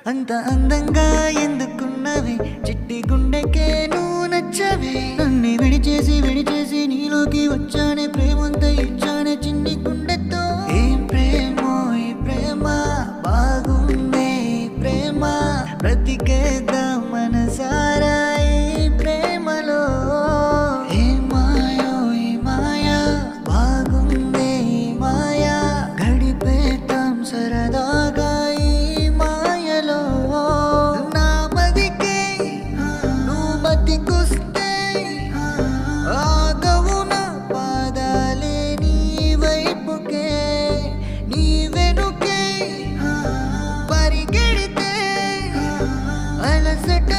అంత అందంగా ఎందుకున్నవి చిట్టి గుండెకే నువ్వు నచ్చవి నన్ను విడిచేసి నీలోకి వచ్చానే ప్రేమంతా ఇచ్చానే చిన్ని గుండెతో ఏం ప్రేమో ఈ ప్రేమ బాగుందే ఈ ప్రేమ బ్రతికేద్దాం మనసారా ఈ ప్రేమలో ఏ మాయో ఈ మాయా బాగుందే ఈ మాయా గడిపేద్దాం సరదాగా ఈ మాయలో నా మదికే నువ్వు బతికొస్తే ఆగవు నా పాదాలే నీ వైపుకే నీ వెనుకే పరిగెడితే అలసట